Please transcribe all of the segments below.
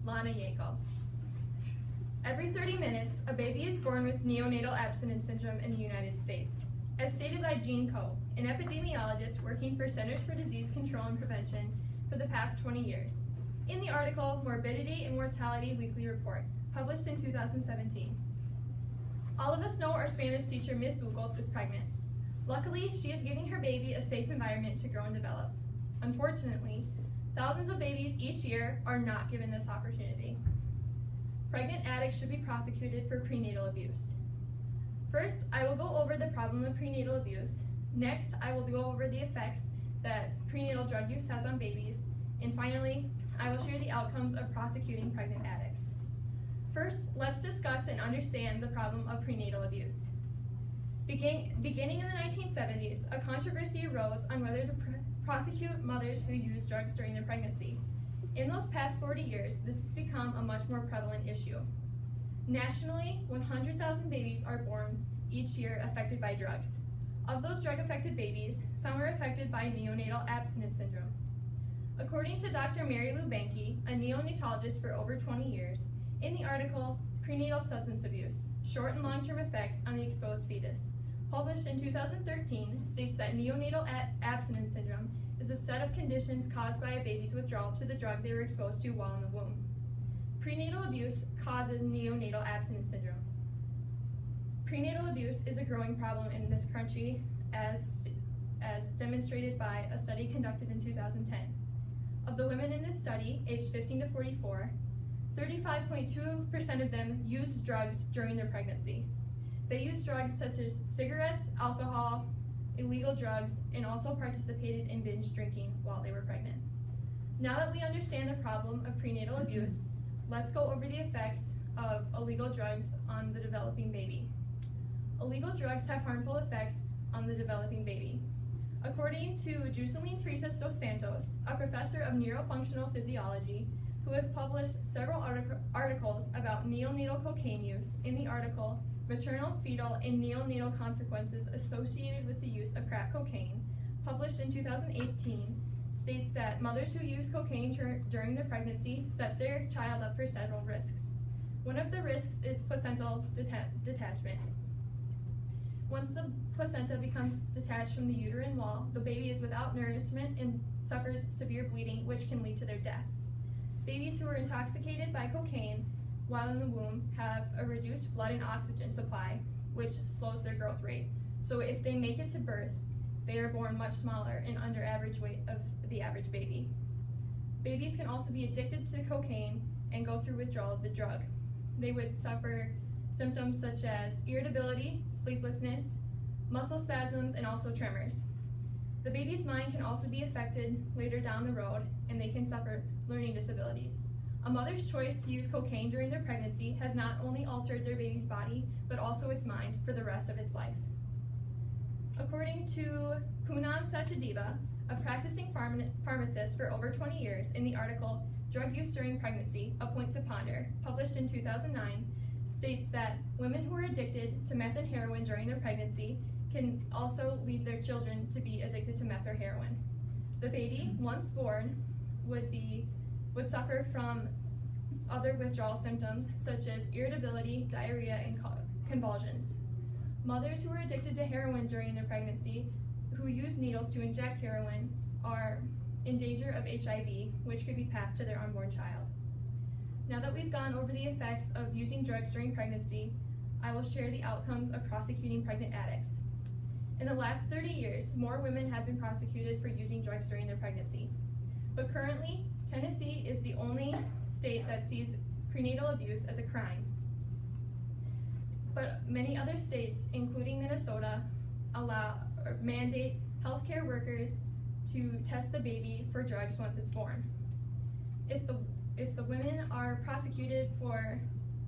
Lana Yeakel. Every 30 minutes, a baby is born with neonatal abstinence syndrome in the United States. As stated by Jean Coe, an epidemiologist working for Centers for Disease Control and Prevention for the past 20 years. In the article, Morbidity and Mortality Weekly Report, published in 2017. All of us know our Spanish teacher, Ms. Buchholz, is pregnant. Luckily, she is giving her baby a safe environment to grow and develop. Unfortunately, thousands of babies each year are not given this opportunity. Pregnant addicts should be prosecuted for prenatal abuse. First, I will go over the problem of prenatal abuse. Next, I will go over the effects that prenatal drug use has on babies. And finally, I will share the outcomes of prosecuting pregnant addicts. First, let's discuss and understand the problem of prenatal abuse. Beginning in the 1970s, a controversy arose on whether to prosecute mothers who use drugs during their pregnancy. In those past 40 years, this has become a much more prevalent issue. Nationally, 100,000 babies are born each year affected by drugs. Of those drug-affected babies, some are affected by neonatal abstinence syndrome. According to Dr. Mary Lou Banky, a neonatologist for over 20 years, in the article, Prenatal Substance Abuse, Short and Long-Term Effects on the Exposed Fetus, published in 2013, states that neonatal abstinence syndrome is a set of conditions caused by a baby's withdrawal to the drug they were exposed to while in the womb. Prenatal abuse causes neonatal abstinence syndrome. Prenatal abuse is a growing problem in this country as demonstrated by a study conducted in 2010. Of the women in this study, aged 15 to 44, 35.2% of them used drugs during their pregnancy. They used drugs such as cigarettes, alcohol, illegal drugs, and also participated in binge drinking while they were pregnant. Now that we understand the problem of prenatal abuse, let's go over the effects of illegal drugs on the developing baby. Illegal drugs have harmful effects on the developing baby. According to Juscelin Freitas dos Santos, a professor of neurofunctional physiology, who has published several articles about neonatal cocaine use, in the article, Maternal, Fetal, and Neonatal Consequences Associated with the Use of Crack Cocaine, published in 2018, states that mothers who use cocaine during their pregnancy set their child up for several risks. One of the risks is placental detachment. Once the placenta becomes detached from the uterine wall, the baby is without nourishment and suffers severe bleeding, which can lead to their death. Babies who are intoxicated by cocaine while in the womb have a reduced blood and oxygen supply, which slows their growth rate. So if they make it to birth, they are born much smaller and under average weight of the average baby. Babies can also be addicted to cocaine and go through withdrawal of the drug. They would suffer symptoms such as irritability, sleeplessness, muscle spasms, and also tremors. The baby's mind can also be affected later down the road, and they can suffer learning disabilities. A mother's choice to use cocaine during their pregnancy has not only altered their baby's body, but also its mind for the rest of its life. According to Poonam Sachadeva, a practicing pharmacist for over 20 years, in the article, Drug Use During Pregnancy, A Point to Ponder, published in 2009, states that women who are addicted to meth and heroin during their pregnancy can also lead their children to be addicted to meth or heroin. The baby, once born, would suffer from other withdrawal symptoms such as irritability, diarrhea, and convulsions. Mothers who are addicted to heroin during their pregnancy, who use needles to inject heroin, are in danger of HIV, which could be passed to their unborn child. Now that we've gone over the effects of using drugs during pregnancy, I will share the outcomes of prosecuting pregnant addicts. In the last 30 years, more women have been prosecuted for using drugs during their pregnancy. But currently, Tennessee is the only state that sees prenatal abuse as a crime. But many other states, including Minnesota, mandate healthcare workers to test the baby for drugs once it's born. If the women are prosecuted for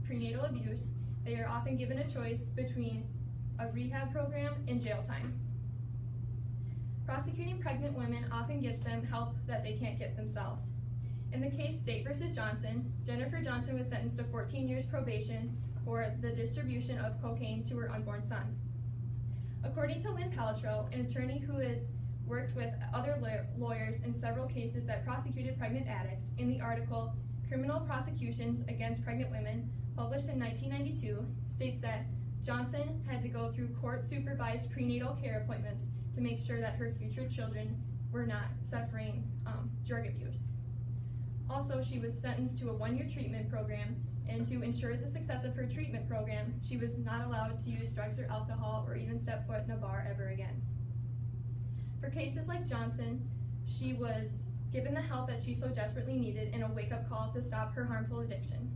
prenatal abuse, they are often given a choice between a rehab program and jail time. Prosecuting pregnant women often gives them help that they can't get themselves. In the case State v. Johnson, Jennifer Johnson was sentenced to 14 years probation for the distribution of cocaine to her unborn son. According to Lynn Paltrow, an attorney who has worked with other lawyers in several cases that prosecuted pregnant addicts, in the article Criminal Prosecutions Against Pregnant Women, published in 1992, states that Johnson had to go through court-supervised prenatal care appointments to make sure that her future children were not suffering drug abuse. Also, she was sentenced to a 1-year treatment program, and to ensure the success of her treatment program, she was not allowed to use drugs or alcohol or even step foot in a bar ever again. For cases like Johnson, she was given the help that she so desperately needed and a wake-up call to stop her harmful addiction.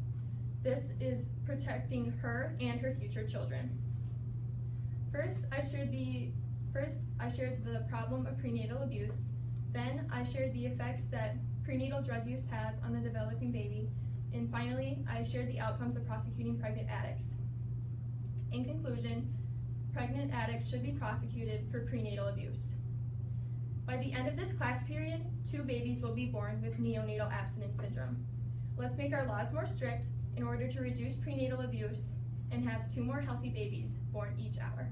This is protecting her and her future children. First, I shared the problem of prenatal abuse. Then, I shared the effects that prenatal drug use has on the developing baby. And finally, I shared the outcomes of prosecuting pregnant addicts. In conclusion, pregnant addicts should be prosecuted for prenatal abuse. By the end of this class period, 2 babies will be born with neonatal abstinence syndrome. Let's make our laws more strict in order to reduce prenatal abuse and have 2 more healthy babies born each hour.